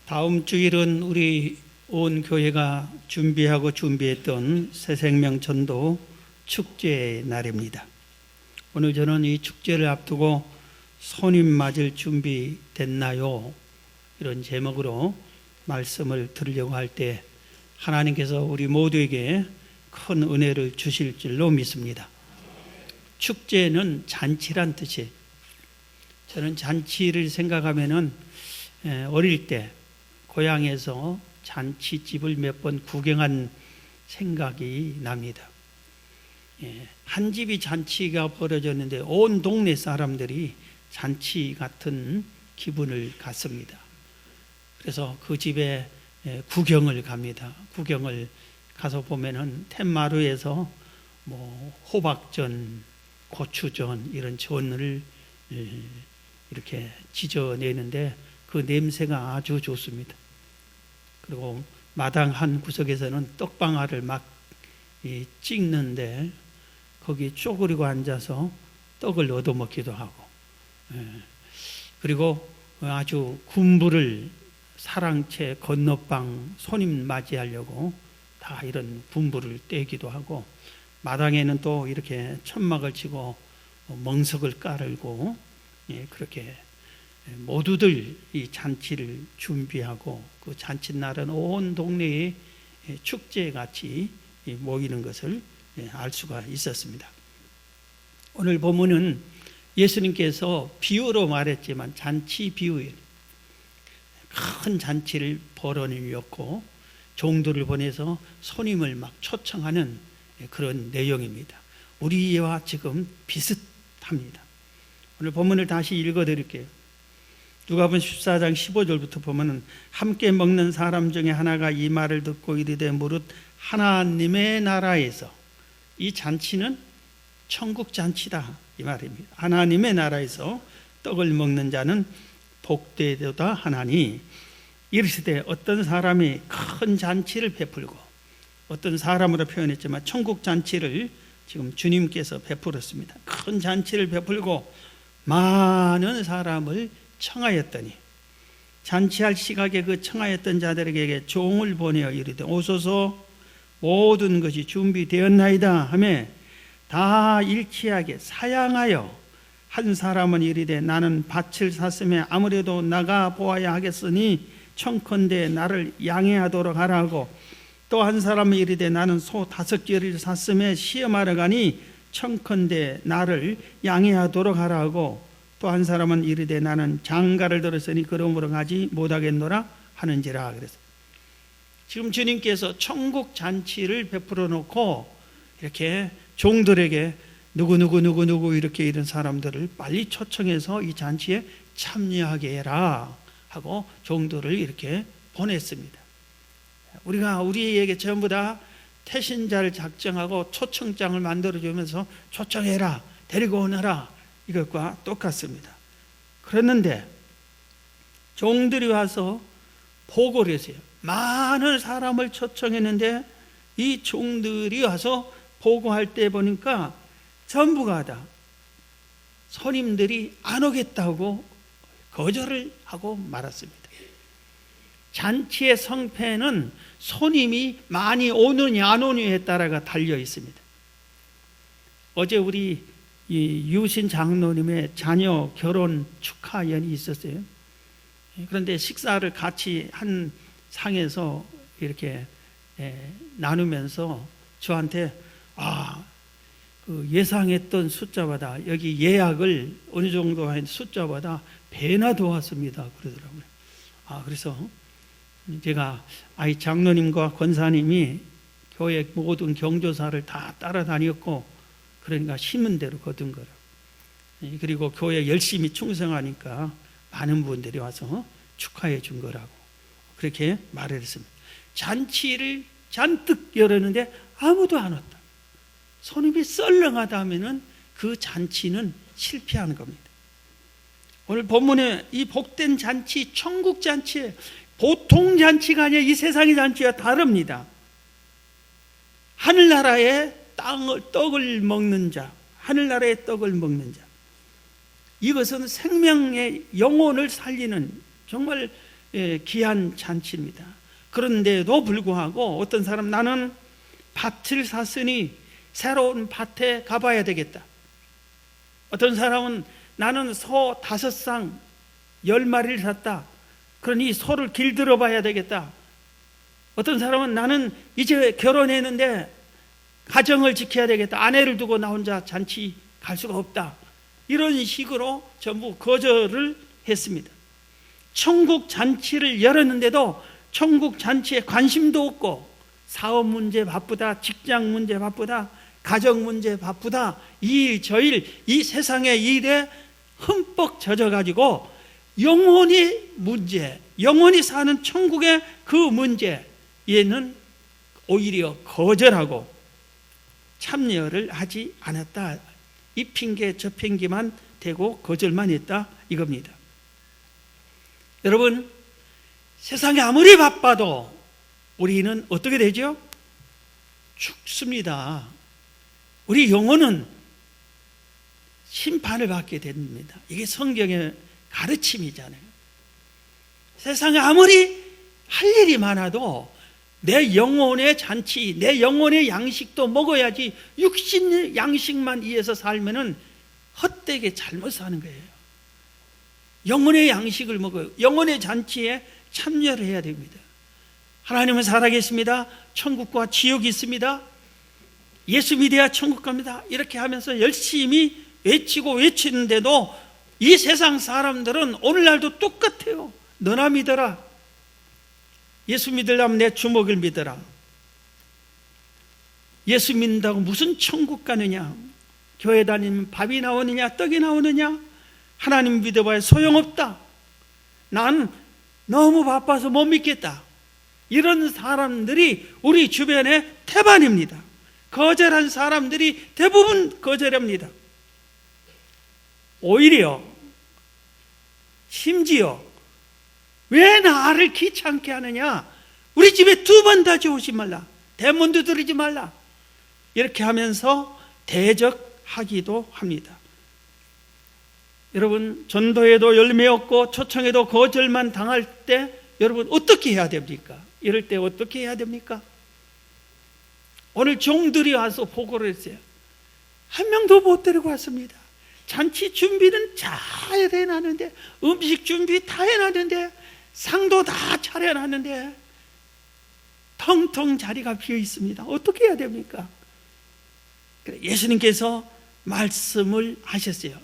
다음 주일은 우리 온 교회가 준비했던 새생명 전도 축제의 날입니다. 오늘 저는 이 축제를 앞두고 손님 맞을 준비 됐나요? 이런 제목으로 말씀을 드리려고 할 때 하나님께서 우리 모두에게 큰 은혜를 주실 줄로 믿습니다. 축제는 잔치란 뜻이에요. 저는 잔치를 생각하면은 어릴 때 고향에서 잔치집을 몇 번 구경한 생각이 납니다. 한 집이 잔치가 벌어졌는데 온 동네 사람들이 잔치 같은 기분을 갖습니다. 그래서 그 집에 구경을 갑니다. 구경을 가서 보면은 툇마루에서 호박전, 고추전 이런 전을 이렇게 지져내는데 그 냄새가 아주 좋습니다. 그리고 마당 한 구석에서는 떡방아를 막 찍는데 거기 쪼그리고 앉아서 떡을 얻어먹기도 하고, 그리고 아주 군부를 사랑채 건너방 손님 맞이하려고 다 이런 군부를 떼기도 하고, 마당에는 또 이렇게 천막을 치고 멍석을 깔고, 그렇게 모두들 이 잔치를 준비하고 그 잔칫날은 온 동네에 축제같이 모이는 것을 알 수가 있었습니다. 오늘 본문은 예수님께서 비유로 말했지만 잔치 비유예요. 큰 잔치를 벌어내렸고 종들을 보내서 손님을 막 초청하는 그런 내용입니다. 우리와 지금 비슷합니다. 오늘 본문을 다시 읽어드릴게요. 누가복음 14장 15절부터 보면은 함께 먹는 사람 중에 하나가 이 말을 듣고 이르되 무릇 하나님의 나라에서, 이 잔치는 천국 잔치다 이 말입니다. 하나님의 나라에서 떡을 먹는 자는 복되도다 하나니, 이르시되 어떤 사람이 큰 잔치를 베풀고, 어떤 사람으로 표현했지만 천국 잔치를 지금 주님께서 베풀었습니다. 큰 잔치를 베풀고 많은 사람을 청하였더니 잔치할 시각에 그 청하였던 자들에게 종을 보내어 이르되 오소서 모든 것이 준비되었나이다 하며 다 일치하게 사양하여 한 사람은 이르되 나는 밭을 샀으며 아무래도 나가 보아야 하겠으니 청컨대 나를 양해하도록 하라고, 또 한 사람은 이르되 나는 소 5개를 샀으며 시험하러 가니 청컨대 나를 양해하도록 하라고, 또 한 사람은 이르되 나는 장가를 들었으니 그러므로 가지 못하겠노라 하는지라. 그래서 지금 주님께서 천국 잔치를 베풀어 놓고 이렇게 종들에게 누구 이렇게 이런 사람들을 빨리 초청해서 이 잔치에 참여하게 해라 하고 종들을 이렇게 보냈습니다. 우리에게 전부 다 태신자를 작정하고 초청장을 만들어주면서 초청해라, 데리고 오너라, 이것과 똑같습니다. 그랬는데 종들이 와서 보고를 했어요. 많은 사람을 초청했는데 이 종들이 와서 보고할 때 보니까 전부가 다 손님들이 안 오겠다고 거절을 하고 말았습니다. 잔치의 성패는 손님이 많이 오느냐 안 오느냐에 따라가 달려 있습니다. 어제 우리 유신 장로님의 자녀 결혼 축하연이 있었어요. 그런데 식사를 같이 한 상에서 이렇게 나누면서 저한테 그 예상했던 숫자보다, 여기 예약을 어느 정도 한 숫자보다 배나 더 왔습니다 그러더라고요. 그래서 제가 장로님과 권사님이 교회 모든 경조사를 다 따라다녔고, 그러니까 심은 대로 거둔 거라고. 그리고 교회 열심히 충성하니까 많은 분들이 와서 축하해 준 거라고 그렇게 말을 했습니다. 잔치를 잔뜩 열었는데 아무도 안 왔다. 손님이 썰렁하다 하면은 그 잔치는 실패하는 겁니다. 오늘 본문에 이 복된 잔치, 천국 잔치에 보통 잔치가 아니라 이 세상의 잔치와 다릅니다. 하늘나라의 떡을 먹는 자, 하늘나라의 떡을 먹는 자, 이것은 생명의 영혼을 살리는 정말 귀한 잔치입니다. 그런데도 불구하고 어떤 사람, 나는 밭을 샀으니 새로운 밭에 가봐야 되겠다. 어떤 사람은 나는 소 5쌍 10마리를 샀다. 그러니 소를 길들여 봐야 되겠다. 어떤 사람은 나는 이제 결혼했는데 가정을 지켜야 되겠다. 아내를 두고 나 혼자 잔치 갈 수가 없다. 이런 식으로 전부 거절을 했습니다. 천국 잔치를 열었는데도 천국 잔치에 관심도 없고 사업 문제 바쁘다, 직장 문제 바쁘다, 가정 문제 바쁘다, 이 일 저 일, 이 세상의 일에 흠뻑 젖어가지고 영혼이 문제, 영혼이 사는 천국의 그 문제에는 오히려 거절하고 참여를 하지 않았다. 이 핑계 저 핑계만 대고 거절만 했다 이겁니다. 여러분, 세상이 아무리 바빠도 우리는 어떻게 되죠? 죽습니다. 우리 영혼은 심판을 받게 됩니다. 이게 성경의 가르침이잖아요. 세상에 아무리 할 일이 많아도 내 영혼의 잔치, 내 영혼의 양식도 먹어야지 육신의 양식만 위해서 살면은 헛되게 잘못 사는 거예요. 영혼의 양식을 먹어요. 영혼의 잔치에 참여를 해야 됩니다. 하나님은 살아계십니다. 천국과 지옥이 있습니다. 예수 믿어야 천국 갑니다. 이렇게 하면서 열심히 외치고 외치는데도 이 세상 사람들은 오늘날도 똑같아요. 너나 믿어라. 예수 믿으려면 내 주먹을 믿어라. 예수 믿는다고 무슨 천국 가느냐? 교회 다니면 밥이 나오느냐, 떡이 나오느냐? 하나님 믿어봐야 소용없다. 난 너무 바빠서 못 믿겠다. 이런 사람들이 우리 주변에 태반입니다. 거절한 사람들이 대부분 거절합니다. 오히려 심지어 왜 나를 귀찮게 하느냐? 우리 집에 2번 다시 오지 말라. 대문도 들이지 말라. 이렇게 하면서 대적하기도 합니다. 여러분, 전도에도 열매 없고 초청에도 거절만 당할 때 여러분 어떻게 해야 됩니까? 이럴 때 어떻게 해야 됩니까? 오늘 종들이 와서 보고를 했어요. 한 명도 못 데리고 왔습니다. 잔치 준비는 잘 해놨는데, 음식 준비 다 해놨는데, 상도 다 차려놨는데 텅텅 자리가 비어 있습니다. 어떻게 해야 됩니까? 예수님께서 말씀을 하셨어요.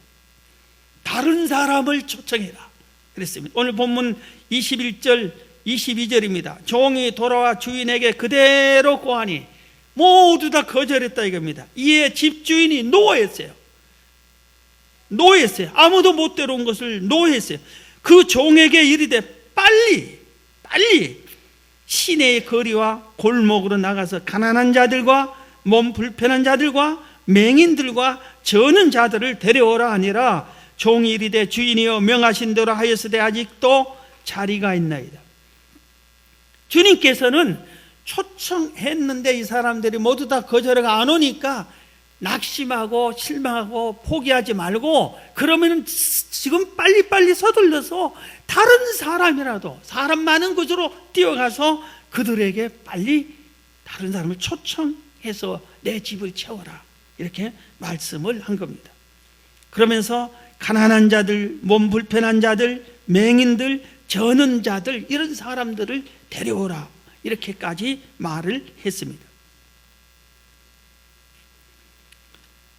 다른 사람을 초청해라 그랬습니다. 오늘 본문 21절 22절입니다. 종이 돌아와 주인에게 그대로 고하니 모두 다 거절했다 이겁니다. 이에 집주인이 노했어요. 아무도 못 데려온 것을 노했어요. 그 종에게 이르되 빨리 시내의 거리와 골목으로 나가서 가난한 자들과 몸 불편한 자들과 맹인들과 저는 자들을 데려오라 하니라. 종이 이르되 주인이여 명하신 대로 하였으되 아직도 자리가 있나이다. 주님께서는 초청했는데 이 사람들이 모두 다 거절하고 안 오니까 낙심하고 실망하고 포기하지 말고, 그러면 지금 빨리빨리 서둘러서 다른 사람이라도 사람 많은 곳으로 뛰어가서 그들에게 빨리 다른 사람을 초청해서 내 집을 채워라 이렇게 말씀을 한 겁니다. 그러면서 가난한 자들, 몸 불편한 자들, 맹인들, 저는 자들, 이런 사람들을 데려오라 이렇게까지 말을 했습니다.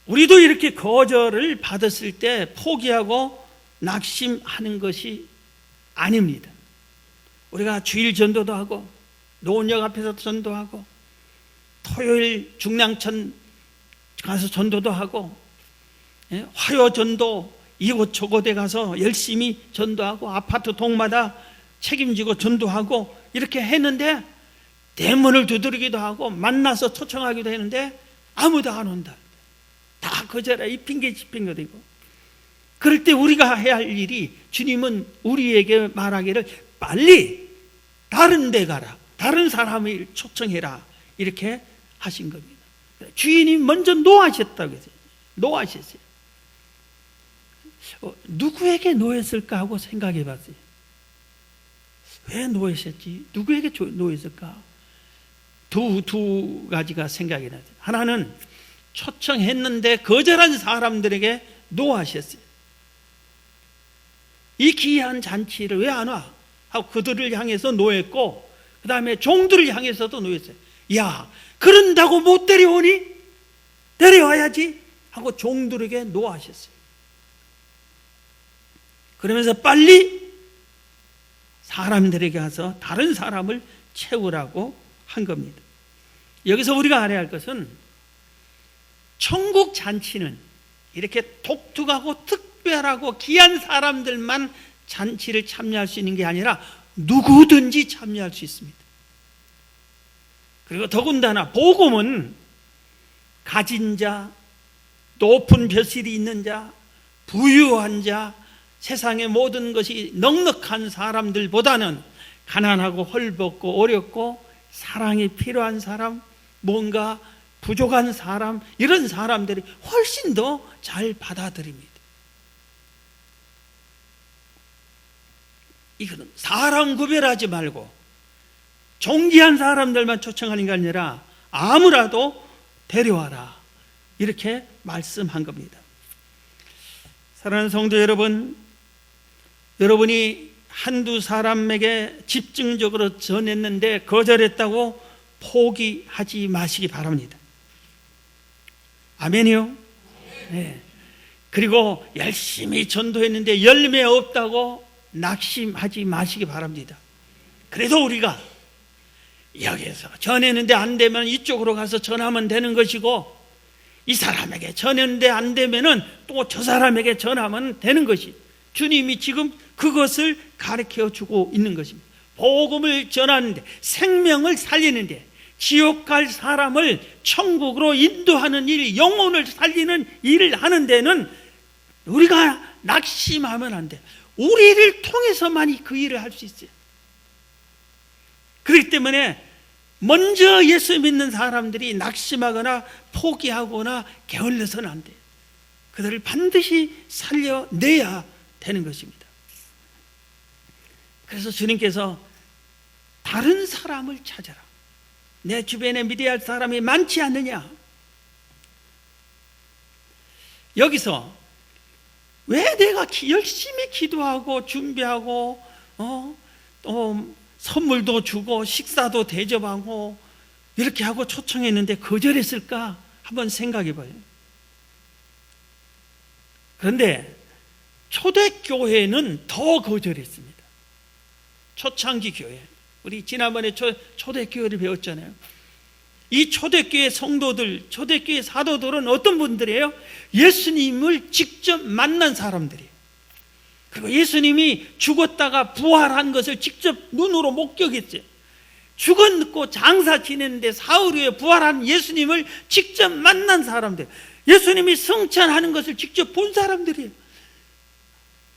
우리도 이렇게 거절을 받았을 때 포기하고 낙심하는 것이 아닙니다. 우리가 주일 전도도 하고 노원역 앞에서 전도하고 토요일 중랑천 가서 전도도 하고 화요 전도 이곳 저곳에 가서 열심히 전도하고 아파트 동마다 책임지고 전도하고 이렇게 했는데 대문을 두드리기도 하고 만나서 초청하기도 했는데 아무도 안 온다. 다 거절해. 이 핑계 저 핑계대고. 그럴 때 우리가 해야 할 일이, 주님은 우리에게 말하기를 빨리 다른 데 가라, 다른 사람을 초청해라 이렇게 하신 겁니다. 주인이 먼저 노하셨다고 했어요. 노하셨어요. 누구에게 노했을까 하고 생각해 봤어요. 왜 노했었지? 누구에게 노했을까? 두 가지가 생각이 나죠. 하나는 초청했는데 거절한 사람들에게 노하셨어요. 이 기이한 잔치를 왜 안 와? 하고 그들을 향해서 노했고, 그 다음에 종들을 향해서도 노했어요. 야, 그런다고 못 데려오니? 데려와야지 하고 종들에게 노하셨어요. 그러면서 빨리 사람들에게 가서 다른 사람을 채우라고 한 겁니다. 여기서 우리가 알아야 할 것은 천국 잔치는 이렇게 독특하고 특별하고 귀한 사람들만 잔치를 참여할 수 있는 게 아니라 누구든지 참여할 수 있습니다. 그리고 더군다나 복음은 가진 자, 높은 벼슬이 있는 자, 부유한 자, 세상의 모든 것이 넉넉한 사람들보다는 가난하고 헐벗고 어렵고 사랑이 필요한 사람, 뭔가 부족한 사람, 이런 사람들이 훨씬 더 잘 받아들입니다. 이거는 사람 구별하지 말고 존귀한 사람들만 초청하는 게 아니라 아무라도 데려와라, 이렇게 말씀한 겁니다. 사랑하는 성도 여러분, 여러분이 한두 사람에게 집중적으로 전했는데 거절했다고 포기하지 마시기 바랍니다. 아멘이요? 네. 그리고 열심히 전도했는데 열매 없다고 낙심하지 마시기 바랍니다. 그래도 우리가 여기서 전했는데 안 되면 이쪽으로 가서 전하면 되는 것이고, 이 사람에게 전했는데 안 되면은 또 저 사람에게 전하면 되는 것이, 주님이 지금 그것을 가르쳐 주고 있는 것입니다. 복음을 전하는데, 생명을 살리는데, 지옥 갈 사람을 천국으로 인도하는 일, 영혼을 살리는 일을 하는 데는 우리가 낙심하면 안 돼. 우리를 통해서만이 그 일을 할 수 있어요. 그렇기 때문에 먼저 예수 믿는 사람들이 낙심하거나 포기하거나 게을러서는 안 돼요. 그들을 반드시 살려내야 되는 것입니다. 그래서 주님께서 다른 사람을 찾아라. 내 주변에 믿어야 할 사람이 많지 않느냐? 여기서 왜 내가 열심히 기도하고 준비하고 또 선물도 주고 식사도 대접하고 이렇게 하고 초청했는데 거절했을까? 한번 생각해 봐요. 그런데 초대교회는 더 거절했습니다. 초창기 교회, 우리 지난번에 초대교회를 배웠잖아요. 이 초대교회 성도들, 초대교회 사도들은 어떤 분들이에요? 예수님을 직접 만난 사람들이에요. 그리고 예수님이 죽었다가 부활한 것을 직접 눈으로 목격했어요. 죽었고 장사 지냈는데 사흘 후에 부활한 예수님을 직접 만난 사람들, 예수님이 승천하는 것을 직접 본 사람들이에요.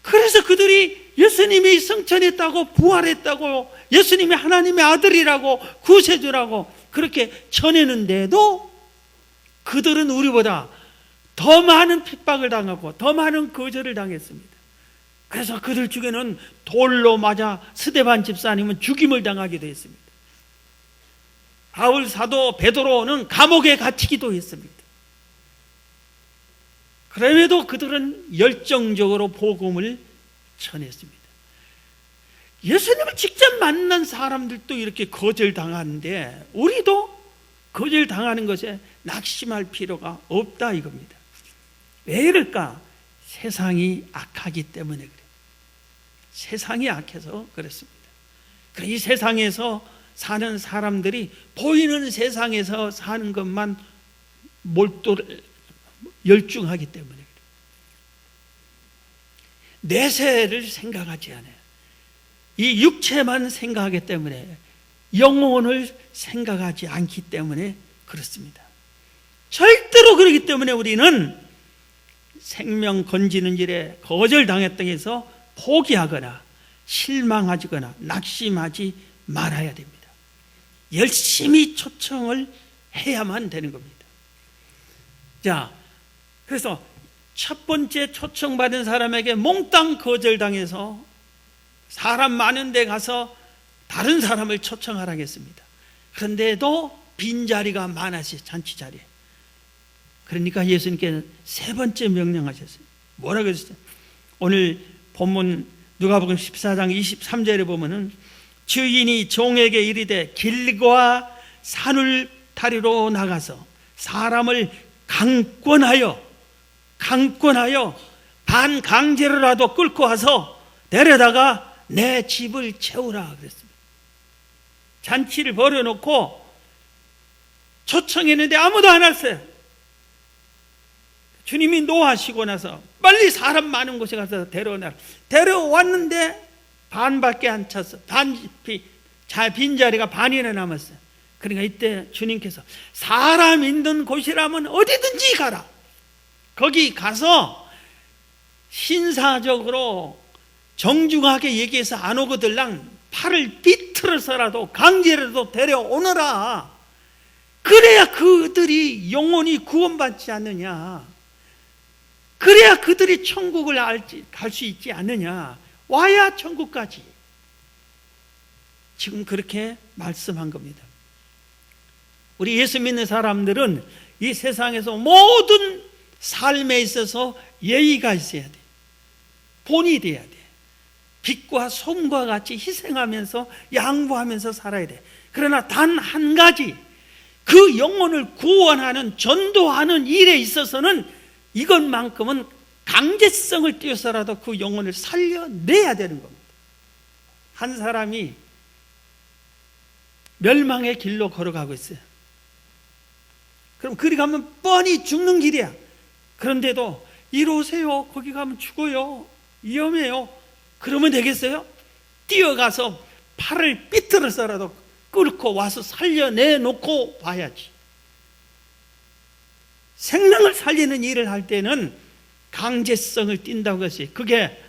그래서 그들이 예수님이 승천했다고, 부활했다고, 예수님이 하나님의 아들이라고, 구세주라고 그렇게 전했는데도 그들은 우리보다 더 많은 핍박을 당하고 더 많은 거절을 당했습니다. 그래서 그들 중에는 돌로 맞아 스데반 집사님은 죽임을 당하기도 했습니다. 바울 사도 베드로는 감옥에 갇히기도 했습니다. 그럼에도 그들은 열정적으로 복음을 전했습니다. 예수님을 직접 만난 사람들도 이렇게 거절당하는데 우리도 거절당하는 것에 낙심할 필요가 없다 이겁니다. 왜 이럴까? 세상이 악하기 때문에 그래요. 세상이 악해서 그렇습니다. 이 세상에서 사는 사람들이 보이는 세상에서 사는 것만 열중하기 때문에 그래요. 내세를 생각하지 않아요. 이 육체만 생각하기 때문에, 영혼을 생각하지 않기 때문에 그렇습니다. 절대로 그렇기 때문에 우리는 생명 건지는 일에 거절당했던 해서 포기하거나 실망하거나 낙심하지 말아야 됩니다. 열심히 초청을 해야만 되는 겁니다. 자, 그래서 첫 번째 초청받은 사람에게 몽땅 거절당해서 사람 많은 데 가서 다른 사람을 초청하라고 했습니다. 그런데도 빈자리가 많았어요. 잔치 자리에. 그러니까 예수님께서 세 번째 명령하셨어요. 뭐라고 했어요? 오늘 본문 누가복음 14장 23절에 보면은 주인이 종에게 이르되 길과 산을 다리로 나가서 사람을 강권하여 반강제로라도 끌고 와서 데려다가 내 집을 채우라 그랬습니다. 잔치를 벌여놓고 초청했는데 아무도 안 왔어요. 주님이 노하시고 나서 빨리 사람 많은 곳에 가서 데려왔는데 반밖에 안 찼어. 빈자리가 반이나 남았어요. 그러니까 이때 주님께서 사람 있는 곳이라면 어디든지 가라. 거기 가서 신사적으로 정중하게 얘기해서 안 오거들랑 팔을 비틀어서라도 강제로도 데려오너라. 그래야 그들이 영원히 구원받지 않느냐. 그래야 그들이 천국을 갈 수 있지 않느냐. 와야 천국까지. 지금 그렇게 말씀한 겁니다. 우리 예수 믿는 사람들은 이 세상에서 모든 삶에 있어서 예의가 있어야 돼. 본이 돼야 돼. 빛과 솜과 같이 희생하면서 양보하면서 살아야 돼. 그러나 단 한 가지, 그 영혼을 구원하는 전도하는 일에 있어서는 이것만큼은 강제성을 띄워서라도 그 영혼을 살려내야 되는 겁니다. 한 사람이 멸망의 길로 걸어가고 있어요. 그럼 그리 가면 뻔히 죽는 길이야. 그런데도 이리 오세요. 거기 가면 죽어요. 위험해요. 그러면 되겠어요? 뛰어가서 팔을 삐뚤어서라도 끌고 와서 살려내놓고 봐야지. 생명을 살리는 일을 할 때는 강제성을 띈다고 했어요. 그게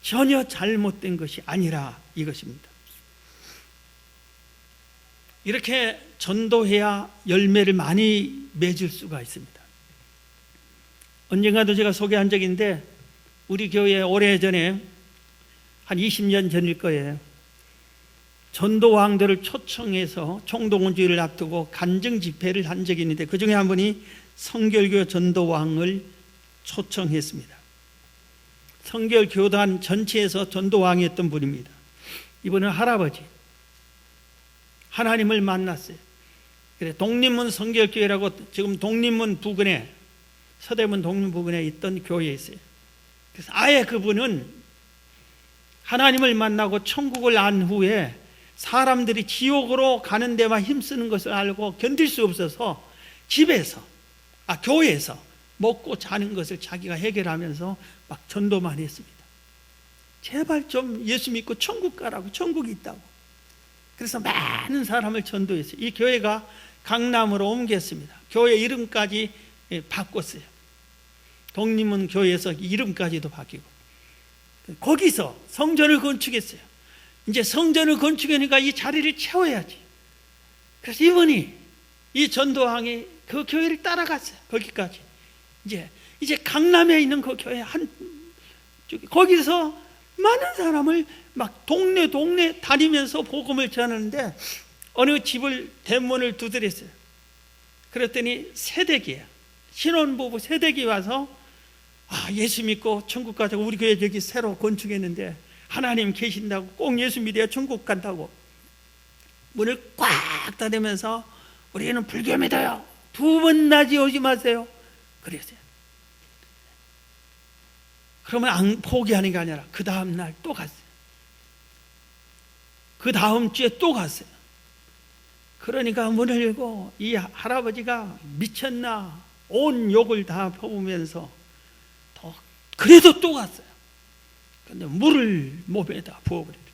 전혀 잘못된 것이 아니라 이것입니다. 이렇게 전도해야 열매를 많이 맺을 수가 있습니다. 언젠가도 제가 소개한 적이 있는데 우리 교회에 오래전에 한 20년 전일 거예요. 전도왕들을 초청해서 총동원주의를 앞두고 간증 집회를 한 적이 있는데 그 중에 한 분이 성결교 전도왕을 초청했습니다. 성결교단 전체에서 전도왕이었던 분입니다. 이분은 할아버지. 하나님을 만났어요. 그래, 독립문 성결교회라고 지금 독립문 부근에, 서대문 독립문 부근에 있던 교회에 있어요. 그래서 아예 그분은 하나님을 만나고 천국을 안 후에 사람들이 지옥으로 가는 데만 힘쓰는 것을 알고 견딜 수 없어서 교회에서 먹고 자는 것을 자기가 해결하면서 막 전도만 했습니다. 제발 좀 예수 믿고 천국 가라고, 천국이 있다고. 그래서 많은 사람을 전도했어요. 이 교회가 강남으로 옮겼습니다. 교회 이름까지 바꿨어요. 독립문 교회에서 이름까지도 바뀌고. 거기서 성전을 건축했어요. 이제 성전을 건축하니까 이 자리를 채워야지. 그래서 이분이, 이 전도왕이 그 교회를 따라갔어요. 거기까지. 이제 강남에 있는 그 교회 거기서 많은 사람을 막 동네 다니면서 복음을 전하는데 어느 집을 대문을 두드렸어요. 그랬더니 새댁이에요. 신혼부부 새댁이 와서 예수 믿고 천국 가자고, 우리 교회 저기 새로 건축했는데 하나님 계신다고, 꼭 예수 믿어야 천국 간다고 문을 꽉 닫으면서 우리는 불교 믿어요. 2번 낮이 오지 마세요. 그랬어요. 그러면 포기하는 게 아니라 그 다음 날 또 갔어요. 그 다음 주에 또 갔어요. 그러니까 문을 열고 이 할아버지가 미쳤나 온 욕을 다 퍼부으면서 그래도 또 갔어요. 그런데 물을 몸에다 부어버려요.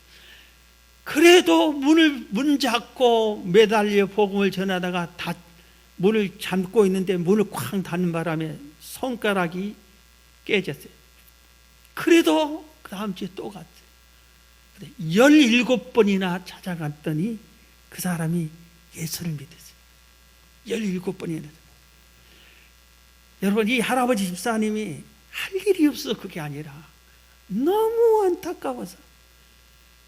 그래도 문 잡고 매달려 복음을 전하다가 문을 잠고 있는데 문을 쾅 닫는 바람에 손가락이 깨졌어요. 그래도 그 다음 주에 또 갔어요. 17번이나 찾아갔더니 그 사람이 예수를 믿었어요. 17번이나. 여러분, 이 할아버지 집사님이 할 일이 없어 그게 아니라 너무 안타까워서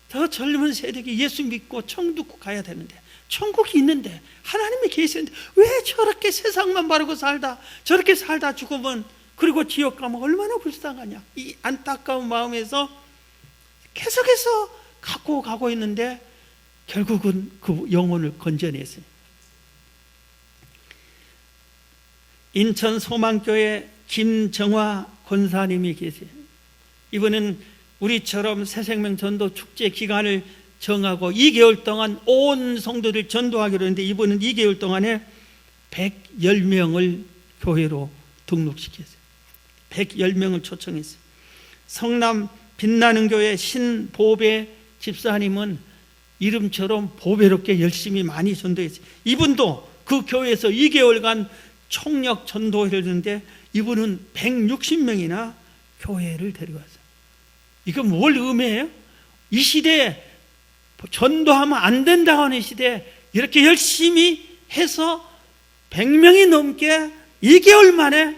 더 젊은 세대가 예수 믿고 천국 가야 되는데, 천국이 있는데 하나님이 계시는데 왜 저렇게 세상만 바르고 살다 저렇게 살다 죽으면, 그리고 지옥 가면 얼마나 불쌍하냐, 이 안타까운 마음에서 계속해서 갖고 가고 있는데 결국은 그 영혼을 건져냈어요. 인천 소망교회 김정화 권사님이 계세요. 이분은 우리처럼 새생명 전도 축제 기간을 정하고 2개월 동안 온 성도들 전도하기로 했는데, 이분은 2개월 동안에 110명을 교회로 등록시켰어요. 110명을 초청했어요. 성남 빛나는 교회 신보배 집사님은 이름처럼 보배롭게 열심히 많이 전도했어요. 이분도 그 교회에서 2개월간 총력 전도를 했는데 이분은 160명이나 교회를 데려갔어요. 이건 뭘 의미해요? 이 시대에 전도하면 안 된다고 하는 시대에 이렇게 열심히 해서 100명이 넘게 2개월 만에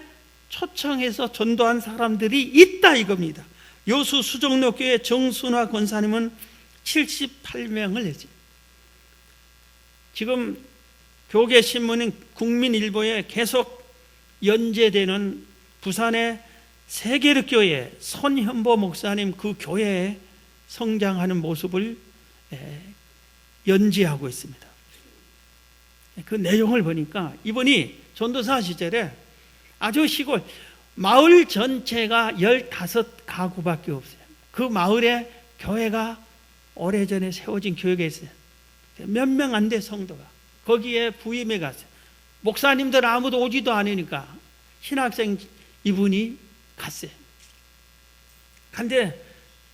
초청해서 전도한 사람들이 있다 이겁니다. 요수 수정로교회 정순화 권사님은 78명을 했어요. 지금 교계신문인 국민일보에 계속 연재되는 부산의 세계륵교회 손현보 목사님 그 교회에 성장하는 모습을 연재하고 있습니다. 그 내용을 보니까 이분이 전도사 시절에 아주 시골 마을 전체가 15가구밖에 없어요. 그 마을에 교회가 오래전에 세워진 교회가 있어요. 몇 명 안 돼 성도가. 거기에 부임해 갔어요. 목사님들 아무도 오지도 않으니까 신학생 이분이 갔어요. 근데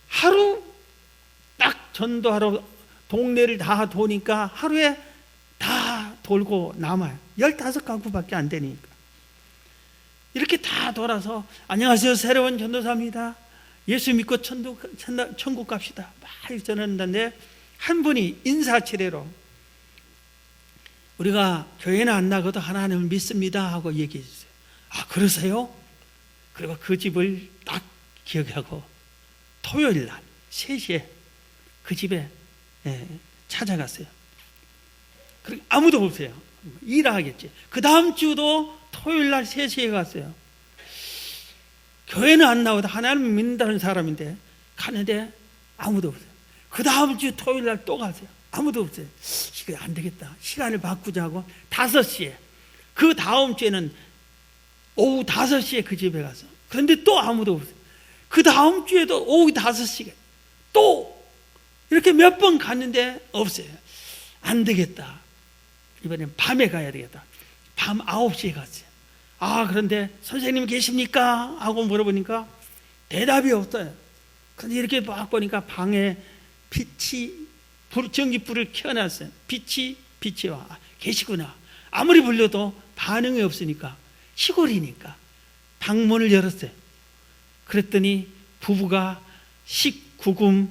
하루 딱 전도하러 동네를 다 도니까 하루에 다 돌고 남아요. 15가구밖에 안 되니까. 이렇게 다 돌아서 안녕하세요, 새로운 전도사입니다. 예수 믿고 천국 갑시다. 막 전했는데 한 분이 인사치레로 우리가 교회는 안 나가도 하나님을 믿습니다 하고 얘기해 주세요. 아, 그러세요? 그리고 그 집을 딱 기억하고 토요일 날 3시에 그 집에 찾아갔어요. 그리고 아무도 없어요. 일하겠지. 그 다음 주도 토요일 날 3시에 갔어요. 교회는 안 나오다 하나님을 믿는다는 사람인데 가는데 아무도 없어요. 그 다음 주 토요일 날 또 갔어요. 아무도 없어요. 이거 안 되겠다. 시간을 바꾸자고 5시에. 그 다음 주에는 오후 5시에 그 집에 가서. 그런데 또 아무도 없어요. 그 다음 주에도 오후 5시에 또 이렇게 몇 번 갔는데 없어요. 안 되겠다. 이번엔 밤에 가야 되겠다. 밤 9시에 갔어요. 아, 그런데 선생님 계십니까? 하고 물어보니까 대답이 없어요. 근데 이렇게 막 보니까 방에 빛이 전기불을 켜놨어요. 빛이 와. 계시구나. 아무리 불려도 반응이 없으니까 시골이니까 방문을 열었어요. 그랬더니 부부가 19금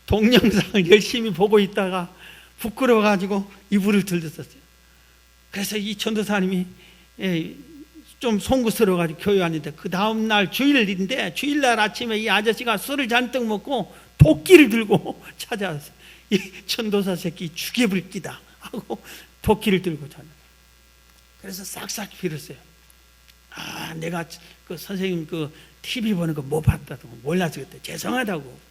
동영상을 열심히 보고 있다가 부끄러워가지고 이불을 들었었어요. 그래서 이 전도사님이 좀 송구스러워가지고 교회 왔는데 그 다음날 주일인데 주일날 아침에 이 아저씨가 술을 잔뜩 먹고 도끼를 들고 찾아왔어요. 이 전도사 새끼 죽여불기다 하고 도끼를 들고 찾아왔어요. 그래서 싹싹 빌었어요. 아, 내가 그 선생님 그 TV 보는 거 못 봤다고 몰라서 그때 죄송하다고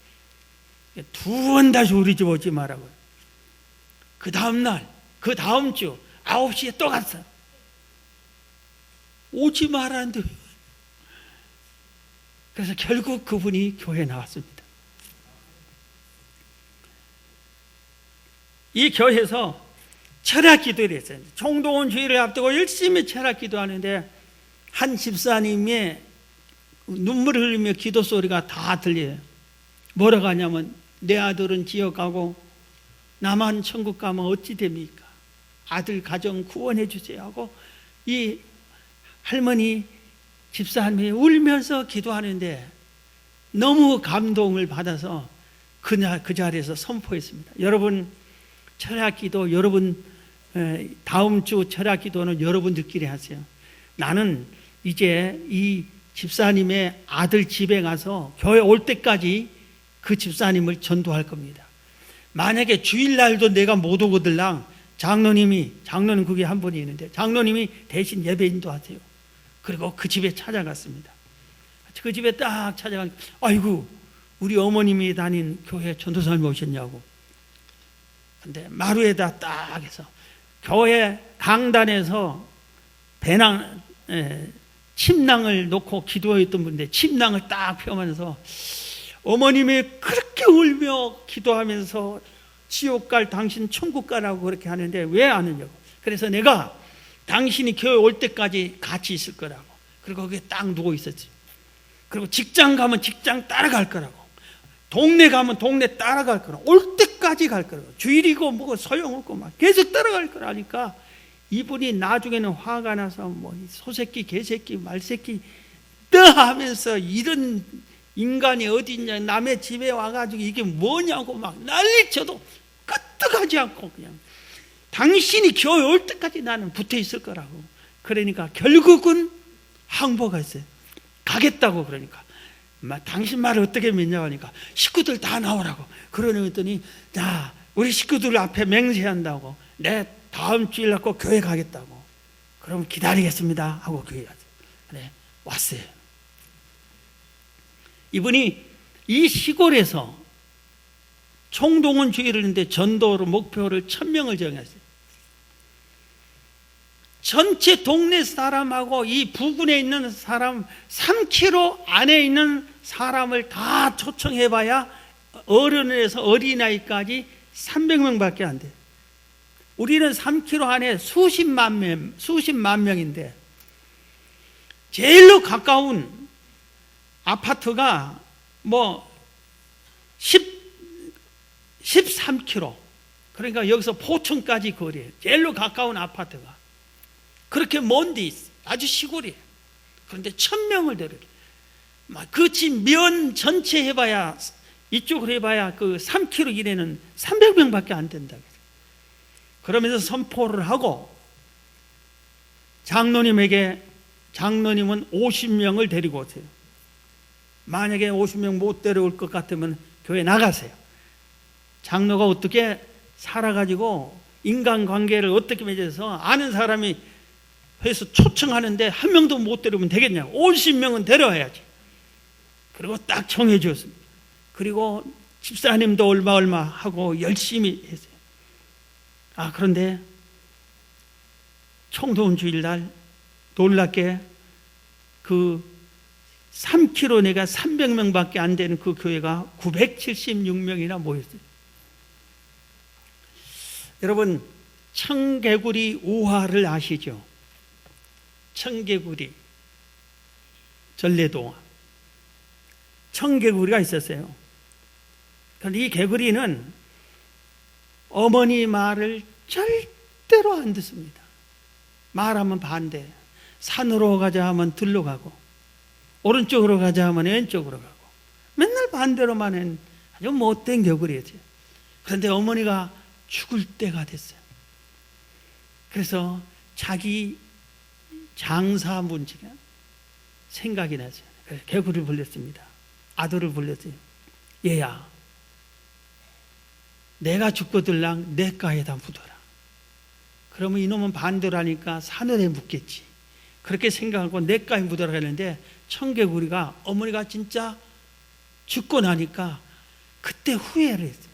2번 다시 우리 집 오지 말라고. 그 다음날 그 다음 주 9시에 또 갔어. 오지 말라는데. 그래서 결국 그분이 교회에 나왔습니다. 이 교회에서 철학 기도를 했어요. 총동원 주일을 앞두고 열심히 철학 기도하는데 한 집사님의 눈물을 흘리며 기도 소리가 다 들려요. 뭐라고 하냐면 내 아들은 지옥 가고 나만 천국 가면 어찌 됩니까? 아들 가정 구원해 주세요 하고 이 할머니 집사님이 울면서 기도하는데 너무 감동을 받아서 그 자리에서 선포했습니다. 여러분 철학기도 여러분 다음 주 철학기도는 여러분들끼리 하세요. 나는 이제 이 집사님의 아들 집에 가서 교회 올 때까지 그 집사님을 전도할 겁니다. 만약에 주일날도 내가 못 오거들랑 장로는 그게 한 분이 있는데 장로님이 대신 예배인도 하세요. 그리고 그 집에 찾아갔습니다. 그 집에 딱 찾아가니까 아이고 우리 어머님이 다닌 교회 전도사님 오셨냐고. 근데 마루에다 딱 해서 교회 강단에서 침낭을 놓고 기도했던 분인데 침낭을 딱 펴면서 어머님이 그렇게 울며 기도하면서 지옥 갈 당신 천국 가라고 그렇게 하는데 왜 안 오냐고. 그래서 내가 당신이 교회 올 때까지 같이 있을 거라고. 그리고 거기에 딱 누워 있었지. 그리고 직장 가면 직장 따라갈 거라고. 동네 가면 동네 따라갈 거라고. 올 때까지 갈 거라고. 주일이고 뭐고 소용없고 막 계속 따라갈 거라니까 이분이 나중에는 화가 나서 뭐 소새끼 개새끼 말새끼 떠 하면서 이런 인간이 어디 있냐 남의 집에 와가지고 이게 뭐냐고 막 난리쳐도 끄떡하지 않고 그냥 당신이 교회 올 때까지 나는 붙어 있을 거라고. 그러니까 결국은 항복했어요. 가겠다고. 그러니까 당신 말을 어떻게 믿냐고 하니까 식구들 다 나오라고. 그러더니 자 우리 식구들 앞에 맹세한다고. 내 다음 주일 날 꼭 교회 가겠다고. 그럼 기다리겠습니다 하고 교회 갔어요. 네, 왔어요. 이분이 이 시골에서 총동원 주의를 했는데 전도로 목표를 1000명을 정했어요. 전체 동네 사람하고 이 부근에 있는 사람 3km 안에 있는 사람을 다 초청해봐야 어른에서 어린아이까지 300명밖에 안 돼요. 우리는 3km 안에 수십만 명인데 제일로 가까운 아파트가 뭐 13km. 그러니까 여기서 포천까지 거리예요. 제일로 가까운 아파트가. 그렇게 먼 데 있어요. 아주 시골이에요. 그런데 1000명을 데려요. 그 집 면 전체 해봐야 이쪽으로 해봐야 그 3km 이내는 300명밖에 안 된다. 그러면서 선포를 하고 장로님은 50명을 데리고 오세요. 만약에 50명 못 데려올 것 같으면 교회 나가세요. 장로가 어떻게 살아가지고 인간관계를 어떻게 맺어서 아는 사람이 해서 초청하는데 한 명도 못 데려오면 되겠냐고. 50명은 데려와야지. 그리고 딱 정해 주었습니다. 그리고 집사님도 얼마 하고 열심히 했어요. 그런데 총동원 주일날 놀랍게 그 3km 내가 300명밖에 안 되는 그 교회가 976명이나 모였어요. 여러분 청개구리 우화를 아시죠? 청개구리 전래동화 청개구리가 있었어요. 그런데 이 개구리는 어머니 말을 절대로 안 듣습니다. 말하면 반대. 산으로 가자 하면 들로 가고 오른쪽으로 가자 하면 왼쪽으로 가고 맨날 반대로만 한 아주 못된 개구리였죠. 그런데 어머니가 죽을 때가 됐어요. 그래서 자기 장사 문제가 생각이 나죠. 그래서 개구리를 불렀습니다. 아들을 불렀어요. 얘야 내가 죽거들랑 내 가에다 묻어라. 그러면 이놈은 반대로 하니까 사늘에 묻겠지. 그렇게 생각하고 내 가에 묻어라 했는데 청개구리가 어머니가 진짜 죽고 나니까 그때 후회를 했어요.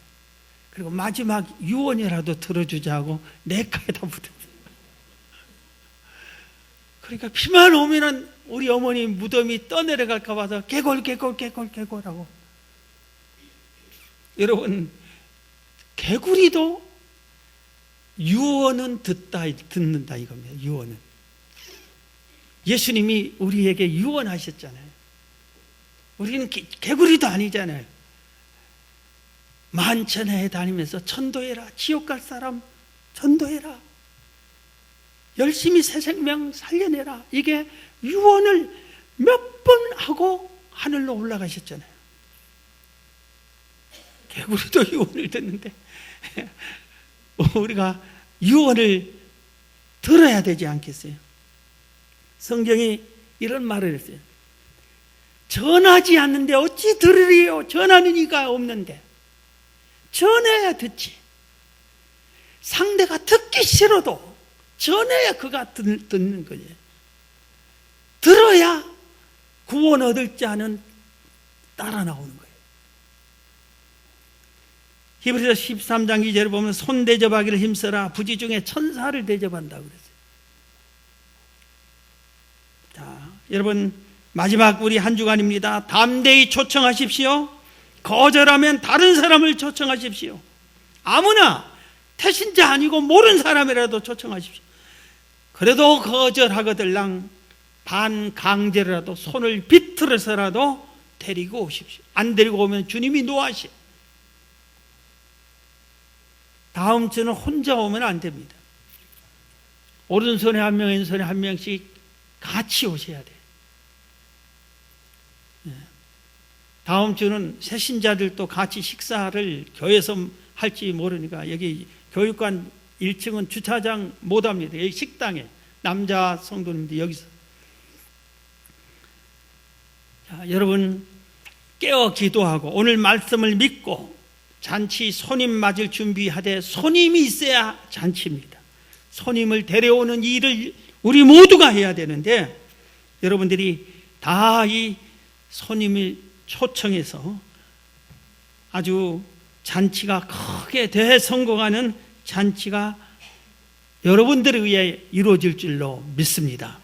그리고 마지막 유언이라도 들어주자고 내 가에다 묻었어요. 그러니까 비만 오면은 우리 어머니 무덤이 떠내려갈까 봐서 개골하고. 여러분 개구리도 유언은 듣는다 이겁니다. 유언은 예수님이 우리에게 유언하셨잖아요. 우리는 개구리도 아니잖아요. 만천하에 다니면서 전도해라. 지옥 갈 사람 전도해라. 열심히 새 생명 살려내라. 이게 유언을 몇 번 하고 하늘로 올라가셨잖아요. 개구리도 유언을 듣는데 우리가 유언을 들어야 되지 않겠어요? 성경이 이런 말을 했어요. 전하지 않는데 어찌 들으리요? 전하는 이가 없는데. 전해야 듣지. 상대가 듣기 싫어도 전해야 그가 듣는 거예요. 들어야 구원 얻을 자는 따라 나오는 거예요. 히브리서 13장 2절을 보면 손 대접하기를 힘써라. 부지 중에 천사를 대접한다고 그랬어요. 자, 여러분 마지막 우리 한 주간입니다. 담대히 초청하십시오. 거절하면 다른 사람을 초청하십시오. 아무나 태신자 아니고 모르는 사람이라도 초청하십시오. 그래도 거절하거들랑 반강제라도 손을 비틀어서라도 데리고 오십시오. 안 데리고 오면 주님이 노하시오. 다음 주는 혼자 오면 안 됩니다. 오른손에 한 명, 왼손에 한 명씩 같이 오셔야 돼요. 다음 주는 새신자들도 같이 식사를 교회에서 할지 모르니까 여기 교육관 1층은 주차장 못합니다. 여기 식당에 남자 성도님들 여기서. 자, 여러분 깨어 기도하고 오늘 말씀을 믿고 잔치 손님 맞을 준비하되 손님이 있어야 잔치입니다. 손님을 데려오는 일을 우리 모두가 해야 되는데 여러분들이 다 이 손님을 초청해서 아주 잔치가 크게 대성공하는 잔치가 여러분들에 의해 이루어질 줄로 믿습니다.